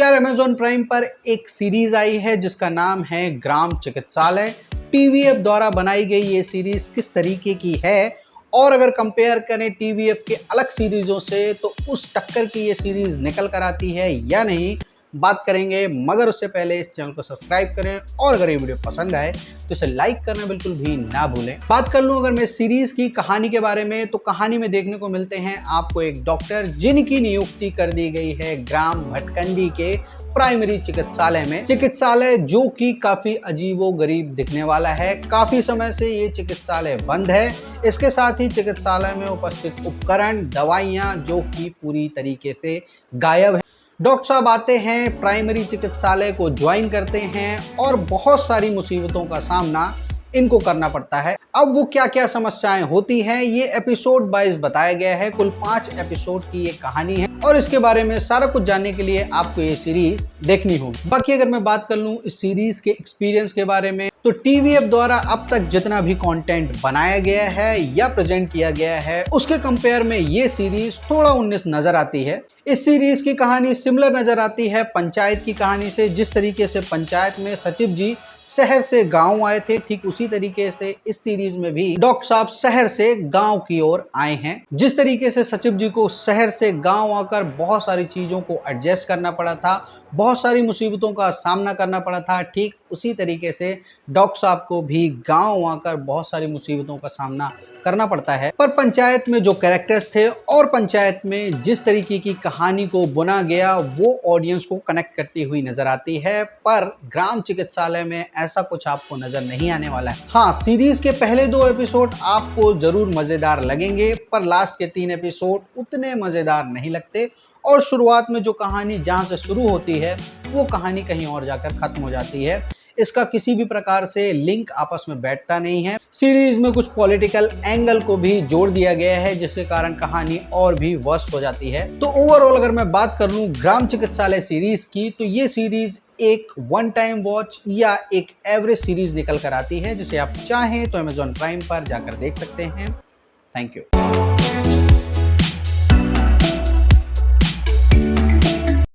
यार Amazon prime पर एक सीरीज आई है जिसका नाम है ग्राम चिकित्सालय। टीवीएफ द्वारा बनाई गई ये सीरीज किस तरीके की है और अगर कंपेयर करें टीवीएफ के अलग सीरीजों से तो उस टक्कर की ये सीरीज निकल कर आती है या नहीं, बात करेंगे। मगर उससे पहले इस चैनल को सब्सक्राइब करें और अगर ये वीडियो पसंद आए तो इसे लाइक करना बिल्कुल भी ना भूलें। बात कर लूं अगर मैं सीरीज की कहानी के बारे में, तो कहानी में देखने को मिलते हैं आपको एक डॉक्टर जिनकी नियुक्ति कर दी गई है ग्राम भटकंडी के प्राइमरी चिकित्सालय में। चिकित्सालय जो कि काफी अजीबो गरीब दिखने वाला है। काफी समय से ये चिकित्सालय बंद है। इसके साथ ही चिकित्सालय में उपस्थित उपकरण, दवाइयां जो कि पूरी तरीके से गायब है। डॉक्टर साहब आते हैं, प्राइमरी चिकित्सालय को ज्वाइन करते हैं और बहुत सारी मुसीबतों का सामना इनको करना पड़ता है। अब वो क्या क्या समस्याएं होती हैं ये एपिसोड वाइज बताया गया है। कुल 5 एपिसोड की ये कहानी है और इसके बारे में सारा कुछ जानने के लिए आपको ये सीरीज देखनी होगी। बाकी अगर मैं बात कर लूं इस सीरीज के एक्सपीरियंस के बारे में, तो टीवीएफ द्वारा अब तक जितना भी कंटेंट बनाया गया है या प्रेजेंट किया गया है उसके कंपेयर में ये सीरीज थोड़ा 19 नजर आती है। इस सीरीज की कहानी सिमिलर नजर आती है पंचायत की कहानी से। जिस तरीके से पंचायत में सचिव जी शहर से गांव आए थे, ठीक उसी तरीके से इस सीरीज में भी डॉक्टर साहब शहर से गांव की ओर आए हैं। जिस तरीके से सचिव जी को शहर से गांव आकर बहुत सारी चीजों को एडजस्ट करना पड़ा था, बहुत सारी मुसीबतों का सामना करना पड़ा था, ठीक उसी तरीके से डॉक्टर साहब को भी गांव आकर बहुत सारी मुसीबतों का सामना करना पड़ता है। पर पंचायत में जो कैरेक्टर्स थे और पंचायत में जिस तरीके की कहानी को बुना गया वो ऑडियंस को कनेक्ट करती हुई नजर आती है। पर ग्राम चिकित्सालय में ऐसा कुछ आपको नजर नहीं आने वाला है। हाँ, सीरीज के पहले 2 एपिसोड आपको जरूर मजेदार लगेंगे पर लास्ट के 3 एपिसोड उतने मजेदार नहीं लगते और शुरुआत में जो कहानी जहां से शुरू होती है वो कहानी कहीं और जाकर खत्म हो जाती है। इसका किसी भी प्रकार से लिंक आपस में बैठता नहीं है। सीरीज में कुछ पॉलिटिकल एंगल को भी जोड़ दिया गया है जिसके कारण कहानी और भी वर्स्ट हो जाती है। तो ओवरऑल अगर मैं बात कर लूं ग्राम चिकित्सालय सीरीज की, तो ये सीरीज एक वन टाइम वॉच या एक एवरेज सीरीज निकल कर आती है जिसे आप चाहें तो अमेजॉन प्राइम पर जाकर देख सकते हैं। Thank you.